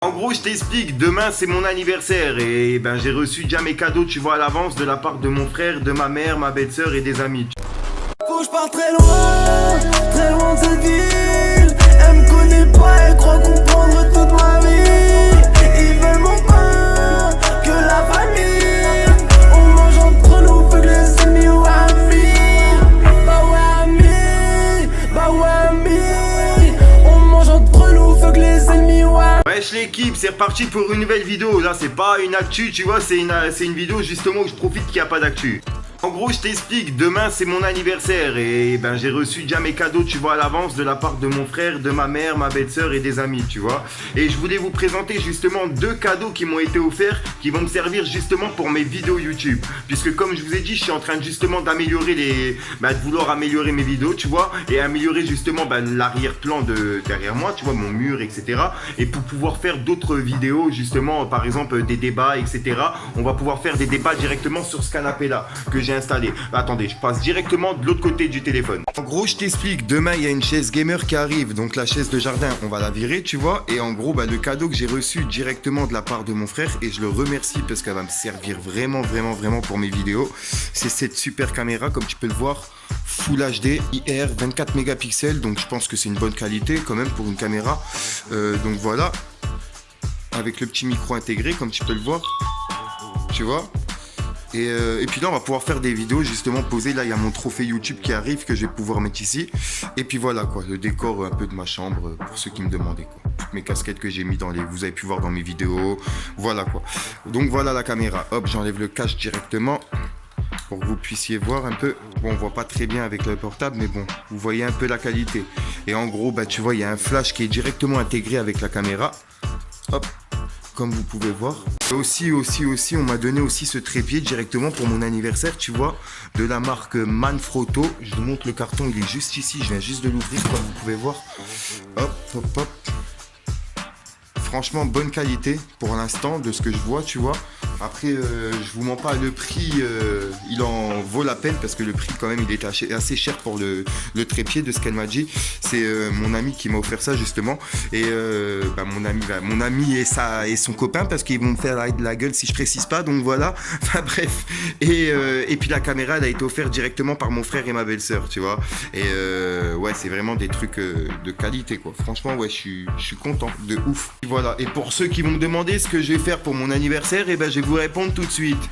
En gros, je t'explique, demain c'est mon anniversaire et ben j'ai reçu déjà mes cadeaux, tu vois, à l'avance de la part de mon frère, de ma mère, ma belle-sœur et des amis. Faut que je parte très loin de cette ville. Elle me connaît pas, elle croit comprendre toute ma vie. Ils veulent mon pain, que la famille. On mange entre nous, fait que les ennemis ou amis. Bah ouais amis. On mange entre nous, fait que les ennemis ou amis. Wesh l'équipe, c'est reparti pour une nouvelle vidéo. Là c'est pas une actu, tu vois, c'est une vidéo justement où je profite qu'il n'y a pas d'actu. En gros, je t'explique, demain c'est mon anniversaire et ben j'ai reçu déjà mes cadeaux, tu vois, à l'avance de la part de mon frère, de ma mère, ma belle-sœur et des amis, tu vois. Et je voulais vous présenter justement deux cadeaux qui m'ont été offerts, qui vont me servir justement pour mes vidéos YouTube. Puisque comme je vous ai dit, je suis en train justement d'améliorer de vouloir améliorer mes vidéos, tu vois, et améliorer justement l'arrière-plan de derrière moi, tu vois, mon mur, etc. Et pour pouvoir faire d'autres vidéos, justement, par exemple des débats, etc. On va pouvoir faire des débats directement sur ce canapé-là que j'ai installé. Attendez, je passe directement de l'autre côté du téléphone. En gros, je t'explique, demain il y a une chaise gamer qui arrive, donc la chaise de jardin, on va la virer, tu vois. Et en gros, le cadeau que j'ai reçu directement de la part de mon frère, et je le remercie parce qu'elle va me servir vraiment pour mes vidéos, c'est cette super caméra, comme tu peux le voir, Full HD, IR, 24 mégapixels, donc je pense que c'est une bonne qualité quand même pour une caméra. Donc voilà, avec le petit micro intégré, comme tu peux le voir, tu vois. Et puis là on va pouvoir faire des vidéos justement posées. Là il y a mon trophée YouTube qui arrive que je vais pouvoir mettre ici. Et puis voilà quoi, le décor un peu de ma chambre pour ceux qui me demandaient quoi. Toutes mes casquettes que j'ai mis vous avez pu voir dans mes vidéos. Voilà quoi. Donc voilà la caméra. Hop, j'enlève le cache directement pour que vous puissiez voir un peu. Bon, on voit pas très bien avec le portable, mais bon, vous voyez un peu la qualité. Et en gros, tu vois, il y a un flash qui est directement intégré avec la caméra. Hop, comme vous pouvez voir. Et aussi, on m'a donné aussi ce trépied directement pour mon anniversaire, tu vois, de la marque Manfrotto. Je vous montre le carton, il est juste ici, je viens juste de l'ouvrir, comme vous pouvez voir. Hop. Franchement, bonne qualité pour l'instant, de ce que je vois, tu vois. Après, je vous mens pas, le prix, il en vaut la peine parce que le prix quand même, il est assez cher pour le trépied de ce qu'elle m'a dit. C'est mon ami qui m'a offert ça justement. Et mon ami et son copain parce qu'ils vont me faire la gueule si je précise pas. Donc voilà, enfin bref. Et puis la caméra, elle a été offerte directement par mon frère et ma belle-sœur, tu vois. Et ouais, c'est vraiment des trucs de qualité quoi. Franchement, ouais, je suis content de ouf. Voilà. Et pour ceux qui vont me demander ce que je vais faire pour mon anniversaire, et je vais vous répondre tout de suite.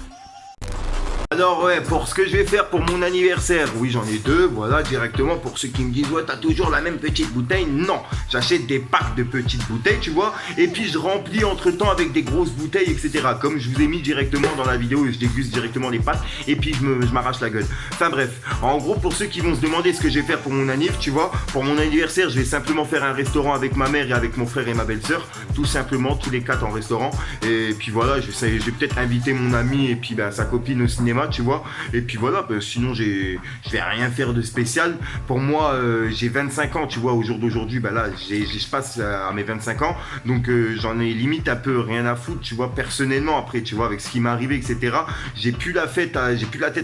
Alors ouais, pour ce que je vais faire pour mon anniversaire, oui j'en ai deux, voilà, directement pour ceux qui me disent ouais t'as toujours la même petite bouteille, non, j'achète des packs de petites bouteilles, tu vois, et puis je remplis entre temps avec des grosses bouteilles, etc. Comme je vous ai mis directement dans la vidéo, je déguste directement les packs, et puis je m'arrache la gueule. Enfin bref, en gros pour ceux qui vont se demander ce que je vais faire pour mon anniv, tu vois, pour mon anniversaire je vais simplement faire un restaurant avec ma mère et avec mon frère et ma belle-sœur, tout simplement, tous les quatre en restaurant, et puis voilà, je vais peut-être inviter mon ami et puis sa copine au cinéma, tu vois, et puis voilà, sinon je vais rien faire de spécial. Pour moi, j'ai 25 ans, tu vois, au jour d'aujourd'hui, là, je passe à mes 25 ans, donc j'en ai limite un peu rien à foutre, tu vois, personnellement, après, tu vois, avec ce qui m'est arrivé, etc., j'ai plus la tête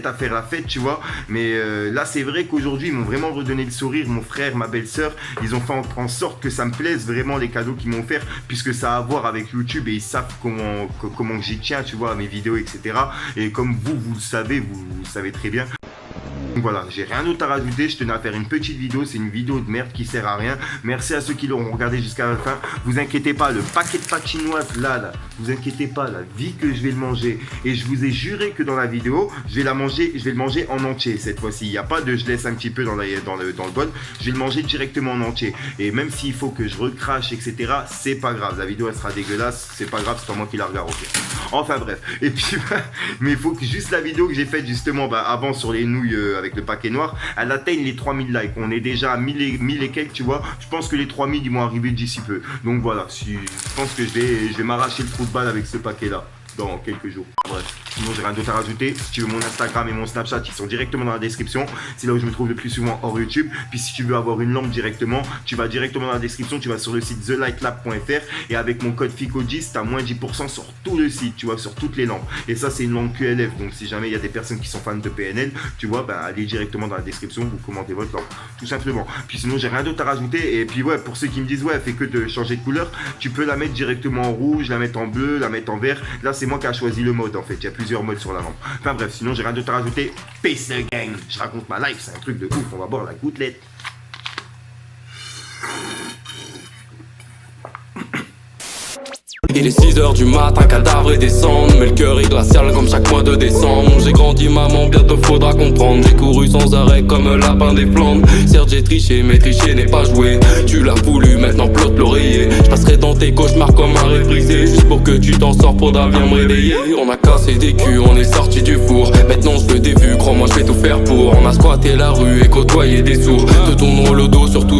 à faire la fête, tu vois, mais là, c'est vrai qu'aujourd'hui, ils m'ont vraiment redonné le sourire, mon frère, ma belle-sœur, ils ont fait en sorte que ça me plaise vraiment les cadeaux qu'ils m'ont offert, puisque ça a à voir avec YouTube et ils savent comment j'y tiens, tu vois, à mes vidéos, etc., et comme vous le savez, vous savez très bien. Donc voilà, j'ai rien d'autre à rajouter, je tenais à faire une petite vidéo, c'est une vidéo de merde qui sert à rien. Merci à ceux qui l'auront regardé jusqu'à la fin. Vous inquiétez pas, le paquet de pâtes chinoises là, vous inquiétez pas, la vie que je vais le manger. Et je vous ai juré que dans la vidéo, je vais le manger en entier cette fois-ci. Il n'y a pas de je laisse un petit peu dans le bol, je vais le manger directement en entier. Et même s'il faut que je recrache, etc., c'est pas grave. La vidéo elle sera dégueulasse, c'est pas grave, c'est pas moi qui la regarde, ok. Enfin bref, et puis mais il faut que juste la vidéo que j'ai faite justement avant sur les nouilles avec le paquet noir, elle atteigne les 3000 likes. On est déjà à 1000 et quelques, tu vois. Je pense que les 3000 ils vont arriver d'ici peu. Donc voilà, je pense que je vais m'arracher le trou de balle avec ce paquet là. dans quelques jours. Bref, sinon j'ai rien d'autre à rajouter. Si tu veux mon Instagram et mon Snapchat, ils sont directement dans la description. C'est là où je me trouve le plus souvent hors YouTube. Puis si tu veux avoir une lampe directement, tu vas directement dans la description, tu vas sur le site thelightlab.fr et avec mon code FICO10, tu as moins 10% sur tout le site, tu vois, sur toutes les lampes. Et ça, c'est une lampe QLF. Donc si jamais il y a des personnes qui sont fans de PNL, tu vois, bah, allez directement dans la description, vous commentez votre lampe, tout simplement. Puis sinon, j'ai rien d'autre à rajouter. Et puis ouais, pour ceux qui me disent, ouais, fait que de changer de couleur, tu peux la mettre directement en rouge, la mettre en bleu, la mettre en vert. Là, c'est moi qui a choisi le mode en fait. Il y a plusieurs modes sur la lampe. Enfin bref, sinon, j'ai rien d'autre à rajouter. Peace the gang. Je raconte ma life, c'est un truc de ouf. On va boire la gouttelette. Il est 6h du matin, cadavre et descendre. Mais le cœur est glacial comme chaque mois de décembre. J'ai grandi maman, bientôt faudra comprendre. J'ai couru sans arrêt comme un lapin des Flandres. Certes j'ai triché, mais tricher n'est pas joué. Tu l'as voulu, maintenant plotte l'oreiller. Je passerai dans tes cauchemars comme un réprisé. Juste pour que tu t'en sors, faudra bien me réveiller. On a cassé des culs, on est sorti du four. Maintenant je veux des vues, crois-moi je vais tout faire pour. On a squatté la rue et côtoyé des sourds. Te tourneront le dos surtout